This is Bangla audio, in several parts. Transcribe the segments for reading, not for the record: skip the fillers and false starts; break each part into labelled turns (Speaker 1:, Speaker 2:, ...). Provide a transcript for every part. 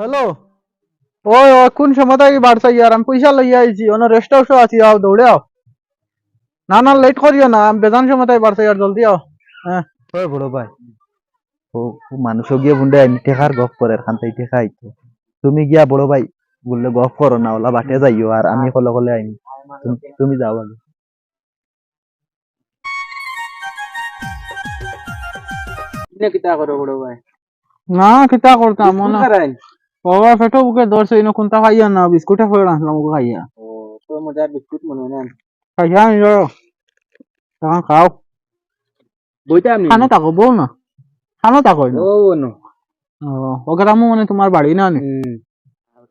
Speaker 1: হ্যালো। ওই ওই কোন সময় থেকে বাড়ছে ইয়ার আমি পয়সা লইয়া আইছি অন্য রেস্ট হাউসে আছি আও দৌড়ে আও। না না লেট করিও না আমি বেজান সময় থেকে বাড়ছে ইয়ার জলদি আও। হ্যাঁ
Speaker 2: ওই বড় ভাই ও মানুষ গিয়ে বুন্ডে আমি টেকার গপ করে খান তাই টেকা আইতো তুমি গিয়া বড় ভাই বললে গপ করো না ওলা বাটে যাইও আর আমি কলে কলে আইনি তুমি যাও আগে
Speaker 3: কিনে কিতা করো বড় ভাই?
Speaker 1: না কিতা করতাম
Speaker 3: বিস্কুট
Speaker 1: না
Speaker 3: খারাই?
Speaker 1: বাবা পেটো বুকে ধরছে ইনো কোনটা খাইয়া না বিস্কুটে ফেলে আসলাম ওকে খাইয়া
Speaker 3: ও তো মজার বিস্কুট মনে হয় না।
Speaker 1: খাইয়া নিল তখন খাও
Speaker 3: বইটা আমি
Speaker 1: খানো তাকো বল না খানো তাকো না
Speaker 3: ও নো
Speaker 1: ও ওগ্রামও মানে তোমার বাড়ি না নি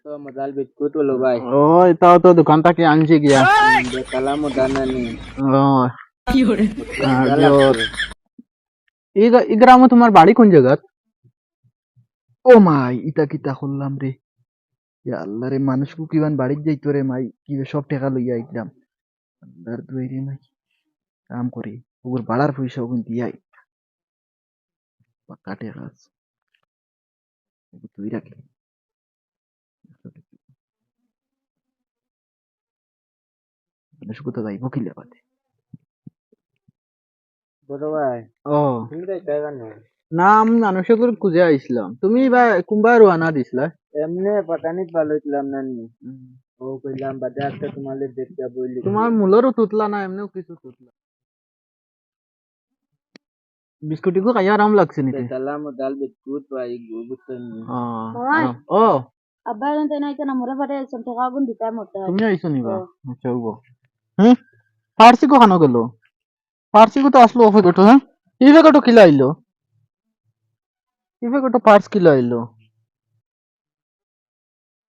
Speaker 3: তো মজার বিস্কুট বলো ভাই।
Speaker 1: ও এটাও তো দোকান থেকে আনছি গিয়া
Speaker 3: বেকালা মজা না নি
Speaker 1: ও এই গ্রামে তোমার বাড়ি কোন জায়গা
Speaker 2: ও মাই ইতা কিতা করলাম রে ইয়া আল্লাহ রে মানুষকে কিবান বাড়ির যাইতো রে মাই কি সব টাকা লইয়া আইলাম আল্লাহর দুই রে মাই কাম করি ওর বাড়ার পয়সা ওগুন দিয়াই পাকা টাকা আছে তুই রাখি মানুষ কোথাও যাইব কি লেবাতে
Speaker 3: বড় ভাই
Speaker 1: ও
Speaker 3: তুমি যাইতে কেন?
Speaker 1: না আমি মানুষের খুঁজে আইছিলাম তুমি বা কোনবা রোয়ানা দিছিলা
Speaker 3: এমনি পাটানিত ভালো হইছিলাম না নি ও কইলাম বাজারটা তোমাদের দেখতে বইলি
Speaker 1: তোমার মূলেরও তুতলা না এমনিও কিছু তুতলা বিস্কুটিকো খাইয়া আরাম লাগছে নিতে
Speaker 3: বেকালা মজার বিস্কুট ভাই বুঝছেন
Speaker 1: ও
Speaker 4: আব্বা জানতে নাই কেন মোরে ফাটে সব টাকা গুণ দিতে মরতে
Speaker 1: তুমি আইছো নিবা আচ্ছা উগো হ্যাঁ ফার্সি কো খানো গেল ফার্সি কো তো আসলো ওফে গটো হ্যাঁ ইভে গটো কিলা আইলো ইভে গটো পার্স কিলা আইলো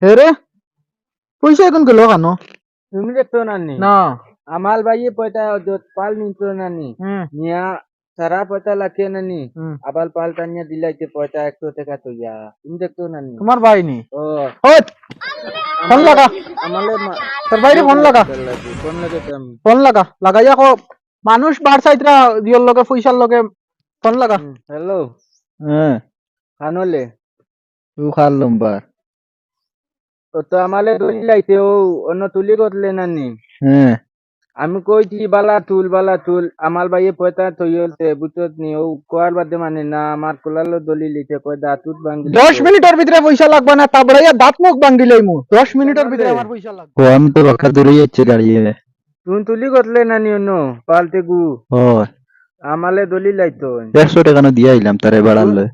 Speaker 1: হেরে পয়সা এখন গেল কেন
Speaker 3: তুমি দেখতো না নি
Speaker 1: না
Speaker 3: আমার ভাইয়ে পয়সা যত পাল নিতো না নি নিয়া সারা পয়সা লাখে না নি আবার পালটা নিয়ে দিলাইতে পয়সা 100 টাকা তো ইয়া তুমি দেখতো না নি
Speaker 1: তোমার ভাই নি
Speaker 3: ও
Speaker 1: ওই ফোন লাগা
Speaker 3: আমালে
Speaker 1: তোর বাইরে ফোন লাগা
Speaker 3: কোন লাগে তুমি
Speaker 1: ফোন লাগা লাগাইয়া কো মানুষ বার সাইডরা দিওর লগে পয়সার লগে ফোন লাগা
Speaker 3: হ্যালো
Speaker 2: হ্যাঁ
Speaker 3: কানলে
Speaker 2: তুই খাল লম্বার
Speaker 3: ও তো আমালে ধরি লাইতে ও অন্য তুলি করলে না নি
Speaker 2: হ্যাঁ
Speaker 3: আমি কইছি বালা তুল আমার ভাইয়ে পয়সা তৈলতে বুঝত নি ও কোয়ার বাদে মানে না আমার কোলালো দলি লিতে কয় দাতুত ভাঙ্গি
Speaker 1: 10 মিনিটের ভিতরে পয়সা লাগবে না তাবড়াইয়া দাঁত মুখ ভাঙ্গি লইমু 10 মিনিটের ভিতরে আমার পয়সা লাগবে
Speaker 2: ও আমি তো রক্ষা দূরে যাচ্ছে দাঁড়িয়ে
Speaker 3: তুই তুলি করলে না নি অন্য পালতে গু
Speaker 2: ও
Speaker 3: আমালে দলি লাইতো
Speaker 2: 100 টাকা না দিয়ে আইলাম তারে বাড়ালে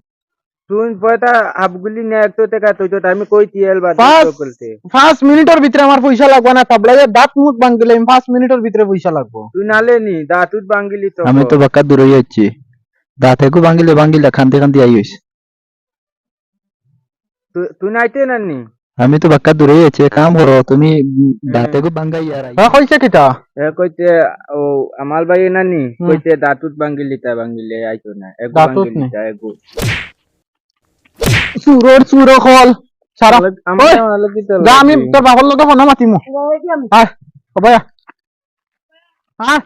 Speaker 3: তুই পয়সা হাফগুলি নে 100 টাকা তো আমি কইছি এল বাদ করতে
Speaker 1: 5 মিনিটের ভিতরে আমার পয়সা লাগবে না তাবড়াইয়া দাঁত মুখ ভাঙ্গি লইম 5 মিনিটের ভিতরে পয়সা লাগবে
Speaker 3: তুই নালে নি দাতুত ভাঙ্গিলি তো
Speaker 2: আমি তো বাক্কা দূরে যাচ্ছি দাঁতে কো ভাঙ্গিলে খান্তে খান্তে আই হইছে
Speaker 3: তুই নাইতে না নি
Speaker 2: আমি তো বাক্কা দূরে যাচ্ছি কাম করো তুমি দাঁতে কো ভাঙ্গাই আর
Speaker 1: হ্যাঁ কইছে কিটা
Speaker 3: এ কইতে ও আমার ভাই না নি কইতে দাতুত ভাঙ্গিলে আইতো না এগো
Speaker 1: দাঁতুত নি?
Speaker 3: ভাঙ্গিলিতা এগো
Speaker 1: চুরো খল সারা
Speaker 3: আমার ভালো কি তো
Speaker 1: যা আমি তোর বাবার লগে ফোন মাতিমু আয় কবায়া হ্যাঁ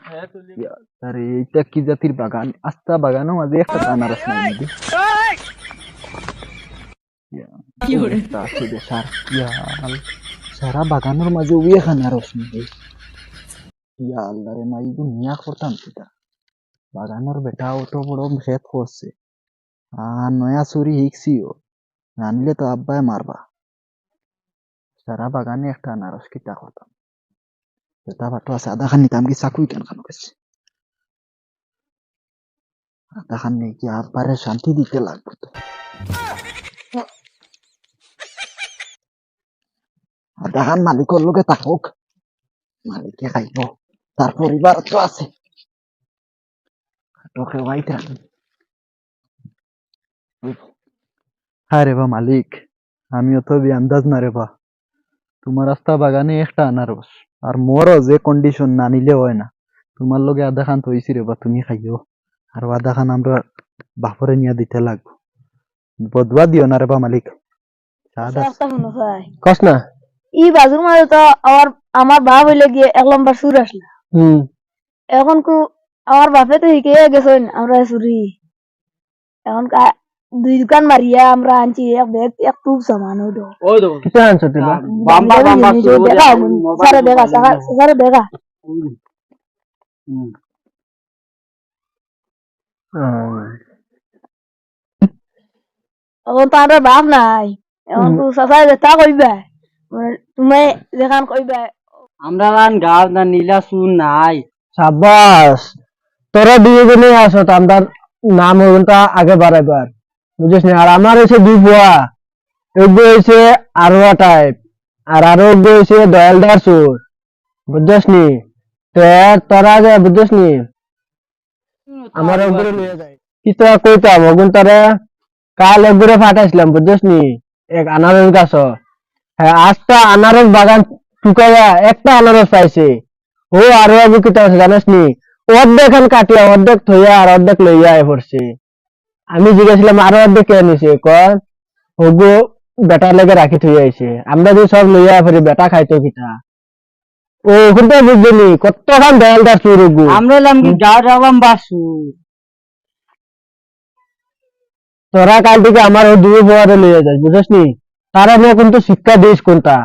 Speaker 2: আরে এইটা কি জাতির বাগান আস্তা বাগানও মাঝে একটা আনারস নাই নাকি কি হরে সারা বাগানের মাঝে ওই এক আনারস নাকি ইয়া আল্লাহ রে মাই গো নিয়া করতাম কিটা বাগানের বেটা অত বড় ক্ষেত করছে আর নয়া চুরি শিখছিও আনলে তো আব্বাই মারবা সারা বাগানে একটা আনারস কিটা করতাম বেটা বাটো আছে আধা খান নিতাম কি চাকুই কেন খানো গেছে আধা খান নেই কি আব্বারে শান্তি দিতে লাগবে তো আধা খান মালিকর লোকে থাকুক মালিকে খাইব তার পরিবার তো আছে তোকে ওয়াইট রাখি হ্যাঁ রে বা মালিক আমিও তো আন্দাজ না রে বা তোমার রাস্তা বাগানে একটা আনারস আর মোরও যে কন্ডিশন না নিলে হয় না তোমার লগে আধা খান তৈছি রে বা তুমি খাইও আর আধা খান আমরা বাপরে নিয়ে দিতে লাগবো বদবা দিও না রে বা মালিক কস না
Speaker 4: ই বাজুর মাঝে তো আমার বাপ হইলে গিয়ে 1 নম্বর সুর আসলা এখন আমার বাপে তো শিখে গেছেন আমরা চুরি এখন দুই দোকান মারিয়া আমরা আনছি এক ব্যাগ এক টুক সামান ওইটো
Speaker 3: ওই তো
Speaker 2: কিতা আনছো তিবা
Speaker 3: বাম্বা বাম্বা
Speaker 4: দেখা সারা দেখা সারা দেখা এখন তো আমরা বাপ নাই এখন তো সাসাই যেটা কইবা তুমি যেখান কইবা
Speaker 3: আমরা রান গাঁও না নীলা সুন নাই
Speaker 2: সাবাস তোরা দুজনে আসো আমরা নাম ওটা আগে বাড়াইবার বুঝিস না আর আমার হয়েছে দুই বুয়া এগো হয়েছে আরোয়া টাইপ আর আরো এগো হয়েছে দয়ালদার সুর বুঝছিস নি তোরা যে বুঝছিস নি আমার ওগুলো নিয়ে যায় কি তোরা কইতাম ওগুন তোরা কাল একগুলো ফাটাইছিলাম বুঝছিস নি এক আনারস গাছ হ্যাঁ আজটা আনারস বাগান টুকাইয়া একটা আনারস পাইছে ও আরো আবু কিতা আছে জানিস নি অর্ধেক কাটিয়া অর্ধেক থইয়া আর অর্ধেক লইয়া পড়ছে আমি জিজ্ঞাসিলাম আরো অর্ধেক কে নিছে কন ওগো বেটার লেগে রাখি থই আইছে আমরা যদি সব লইয়া ফেরি বেটা খাইতো কিতা ও ওখানটা বুঝলি কতখান দয়ালদার চুর ওগো
Speaker 3: আমরা এলাম কি গাঁও রাবাম বাসু
Speaker 2: তোরা কাল থেকে আমার ওই দুই বউয়ারে লইয়া যাস বুঝছিস নি তারা নিয়ে কিন্তু শিক্ষা দিস কোনটা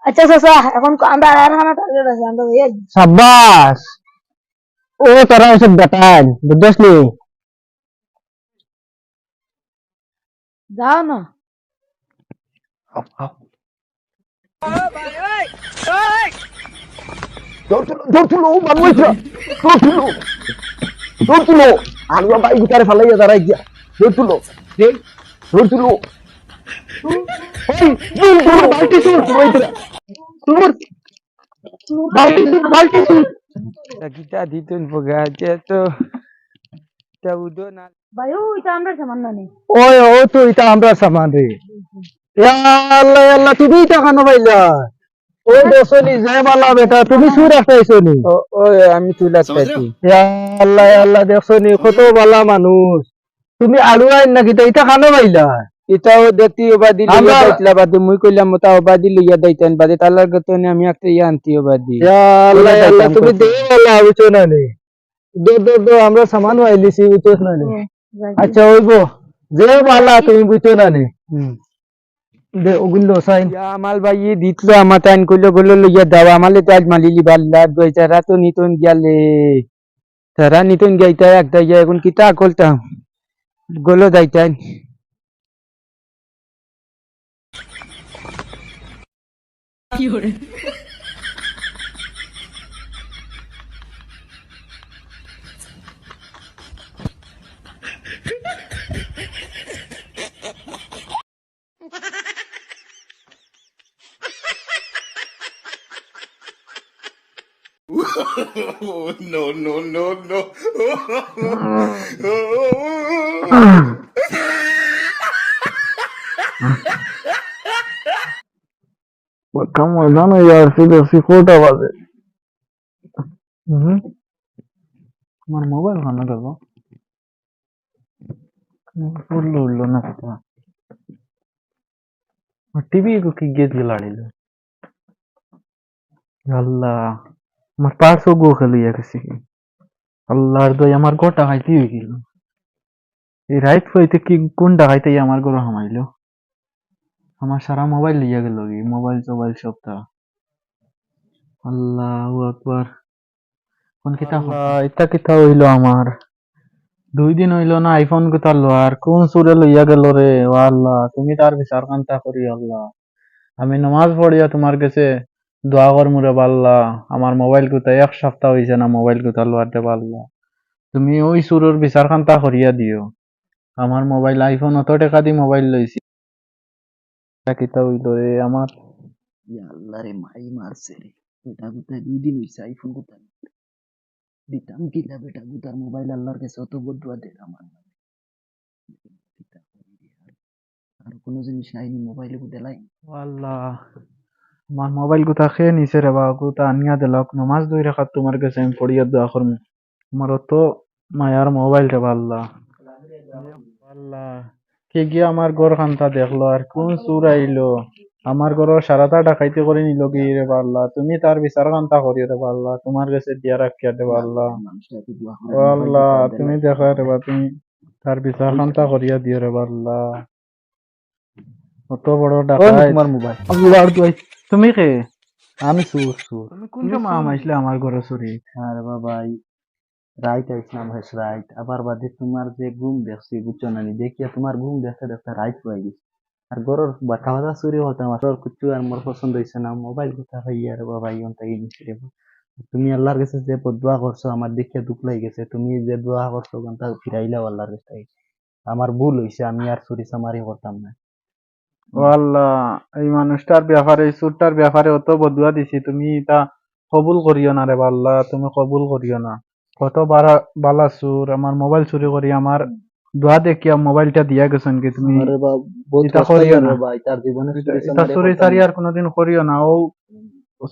Speaker 4: আচ্ছা চাচা এখন আমরা আর খানা টার্গেট আছে আমরা হয়ে
Speaker 2: সাব্বাস ও তোরা হচ্ছে বেটান বুঝছিস নি
Speaker 4: যাও না
Speaker 2: আলুয়া বাইক ভিতরে ফেলাইয়া দাঁড়াই গিয়া দৌড় তুলো দৌড় তুলো
Speaker 3: kita ditun pegaja tu tahu do na
Speaker 4: ভাই ওইটা আমরা সামান্য নেই
Speaker 2: ওই ও তো এটা আমরা সামান রে আল্লাহ আল্লাহ তুমি এটা কেন পাইলা ও দোসনি জয় বালা বেটা তুমি সুর রাখাইছো নি
Speaker 3: oh আমি tulas tadi
Speaker 2: আল্লাহ আল্লাহ দেখছনি কত বালা মানুষ তুমি আলু আইন নাকি তো এটা কেন পাইলা
Speaker 3: kita dekti obadi liya daitla badu mui kailam mata obadi liya daitan bade talar gatone ami একটা ইয়া আনতি obadi
Speaker 2: আল্লাহ আল্লাহ তুমি দে বালা বুঝছো না নি দো আমরা সামান আইলিছি বুঝছো না নি আচ্ছা ওইগো যে বালা তুমি বুঝছো না নি দে ওগুলো sign
Speaker 3: ya amal bayi ditlo amatain kolo golo liya dawa amale taj malili balla doi tara to niton gale tara niton gaita একটা ইয়া এখন kita kolta golo daitan
Speaker 5: No, no, no, no.
Speaker 2: Come on, no, यार सीधे सिकोटा बाजे আমার মোবাইল খানা দেবো উল্লো উল্লো না কথা টিভি को की गेट गिलाड़िल আল্লাহ আমার পার্সও গো খেলিয়া গেছি আল্লাহর দই আমার গোটা খাইতে হয়ে গেল এই রাইট হইতে কি কোন ডাকাইতে আমার গরো হামাইলো আমার সারা মোবাইল লিয়া গেল কি মোবাইল টোবাইল সবটা আল্লাহু আকবার কোন কিতা এটা কিতা হইলো আমার 2 দিন হইলো না আইফোন কোথা লো আর কোন সুরে লইয়া গেল রে ও আল্লাহ তুমি তার বিচার কান্তা করি আল্লাহ আমি নামাজ পড়িয়া তোমার কাছে দোয়া কর মুরে আল্লাহ আমার মোবাইল কোথা এক সপ্তাহ হইছে না মোবাইল কোথা লোয়াতে আল্লাহ তুমি ওই সুরের বিচার কান্তা করিয়া দিও আমার মোবাইল আইফোন অত টাকা দি মোবাইল লইছি কিতা হইলো রে আমার আল্লাহ রে মাই মারছে রে এটা কোথায় 2 দিন হইছে আইফোন কোথায় দিতাম কিলা বেটা গুতার মোবাইল আল্লাহর কাছে অত বদুয়া দে আমার আর কোনো জিনিস নাইনি মোবাইলে গুতে লাই আল্লাহ আমার মোবাইল গুতা খেয়ে নিছে রে বাবা গুতা আনিয়া দিলক নামাজ 2 রাকাত তোমার কাছে আমি পড়িয়া দোয়া করমু আমার অত মায়ার মোবাইল রে আল্লাহ আল্লাহ কে গিয়ে আমার ঘর খান্তা দেখলো আর কোন সুর আইলো আমার ঘর সারাটা ডাকাইতে করে নিল কি রে আল্লাহ তুমি তার বিচার কান্তা করিও রে আল্লাহ তোমার কাছে দিয়া রাখিয়া দে আল্লাহ ও আল্লাহ তুমি দেখা রে তুমি
Speaker 1: তার বিচার খান্তা করিয়া দিও রে বাল্লা অত বড়
Speaker 2: ওই
Speaker 1: ডাকাত
Speaker 2: তোমার মোবাইল
Speaker 1: আল্লাহর দুয়াই তুমি কে
Speaker 2: আমি সুর সুর
Speaker 1: তুমি কোন সময় আমাইছিলে আমার ঘরে চুরি
Speaker 2: আরে বাবা রাইট আইসলাম হেস রাইট আবার বাদে তোমার যে ঘুম দেখছি বুঝছো না দেখিয়া তোমার ঘুম দেখতে দেখতে রাইট হয়ে গেছে আর গরর খাওয়া দাওয়া চুরি হতাম আর কিছু আর মোর পছন্দ হয়েছে না মোবাইল কোথা ভাই আর বাবা ইয়ন তাই নিচ্ছে তুমি আল্লাহর কাছে যে দোয়া করছো আমার দেখে দুঃখ লাগে গেছে তুমি যে দোয়া করছো ঘন্টা ফিরাইলাও আল্লাহর কাছে আমার ভুল হয়েছে আমি আর চুরি চামারি করতাম না
Speaker 1: ও আল্লাহ এই মানুষটার ব্যাপারে এই চুরটার ব্যাপারে অত বদুয়া দিছি তুমি তা কবুল করিও না রে বাল্লা তুমি কবুল করিও না কত বালা চুর আমার মোবাইল চুরি করি আমার দোয়া দেখিয়া মোবাইলটা দিয়া গেছেন কি তুমি
Speaker 2: আরে বাবা বহুত
Speaker 1: এটা
Speaker 2: কষ্ট
Speaker 1: করিও
Speaker 2: হইলো
Speaker 1: না।
Speaker 2: রে ভাই তার জীবনে চুরি
Speaker 1: এটা
Speaker 2: চামারি
Speaker 1: চুরি
Speaker 2: করতাম
Speaker 1: চারি
Speaker 2: না।
Speaker 1: আর কোনোদিন করিও না ও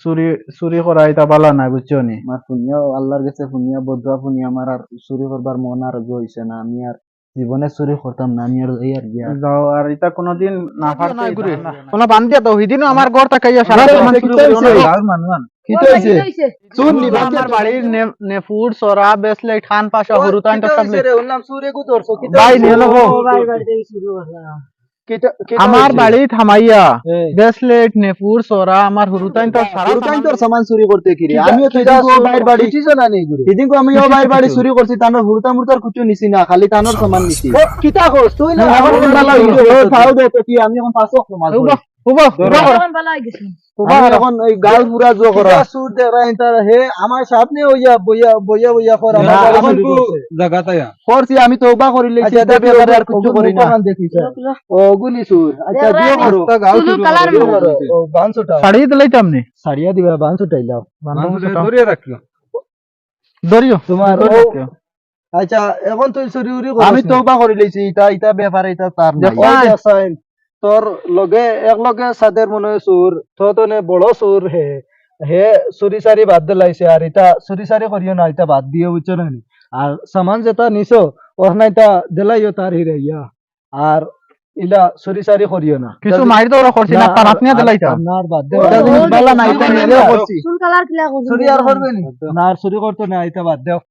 Speaker 1: চুরি চুরি করা এটা বালা না বুঝছো নি
Speaker 2: আমার পুনিয়াও আল্লাহর কাছে পুনিয়া বদুয়া পুনিয়া আমার আর চুরি করবার মন আর হইছে না আমি আর জীবনে চুরি করতাম না আমি আর এই আর গিয়া
Speaker 1: যাও আর এটা কোনোদিন না
Speaker 2: না, ঘুরে।
Speaker 1: কোনো বান দিয়া দাও হিদিনও আমার ঘর তাকাইয়া সারা
Speaker 2: আরে,
Speaker 1: সামান
Speaker 2: কি
Speaker 1: চুরি করি,
Speaker 2: হইছে?
Speaker 1: ওনার গাল মানুয়ান।
Speaker 2: কি তো হইছে চুর নি
Speaker 1: আমার বাড়ির নেফুর সরা বেসলে খান পাশা হরু তাইন তো সামনে
Speaker 2: নাম চুরে কো ধরছো কি
Speaker 1: ভাই নিয়ে লবো আমার বাড়ি থামাইয়া ব্রেসলেট নেফুর সরা আমার হরু তাইন তো সারা
Speaker 2: পুরুতাই তোর সামান চুরি করতে কি রে আমিও তো এদিন বাইর বাড়ি না নেই ঘুরে এদিন আমি ও বাইর বাড়ি চুরি করছি তানোর হুরতা মুরতার কিছু নিছি না খালি তানোর সামান নিছি কিতা কস তুই না
Speaker 1: আমার
Speaker 2: আমার
Speaker 1: ভালো
Speaker 2: ভালো
Speaker 1: হইছে।
Speaker 2: হইছে তাও দে তো কি আমি এখন 5 ওয়াক্ত নামাজ পড়ি আমি এখন এই গাল পুরা জো করা সুর দে রাই তার হে আমার সামনে হইয়া বইয়া বইয়া বইয়া কর আমার বাড়ি চুরি করছে
Speaker 3: জায়গাটায়া
Speaker 2: করছি আমি তওবা করি লইছি এটা ব্যাপারে আর কিছু করি না ও গুলি সুর আচ্ছা দিও করো দিও করো ও বানসুটা
Speaker 1: শাড়ি দিলাইতাম নি
Speaker 2: সারিয়া দিবা বানসুটাইলাও
Speaker 3: ধরিয়ে রাখিও
Speaker 1: ধরিও
Speaker 2: তোমার
Speaker 1: ধরিও।
Speaker 2: আচ্ছা এখন তুই চুরি উরি আমি তওবা করি লইছি এটা ব্যাপারে এটা তার নাই তোর লগে এক লগে সাদের মনে হয় সুর তো তনে বড় সুর হে হে চুরি চারি বাদ দিলাইছে আর এটা চুরি চারি করিও না এটা বাদ দিও বুঝছো না নি? আর সামান যেটা নিছো ওর না এটা দিলাইও তার হিরাইয়া আর ইলা চুরি চারি করিও না
Speaker 1: কিছু মারি তো করছি না পারাত নিয়ে দিলাইতাম
Speaker 2: না আর বাদ দেও
Speaker 1: এটা জিনিস বালা না, এটা নিজেও করছি।
Speaker 2: চুরি আর করবে নি না আর চুরি করতে না এটা বাদ দেও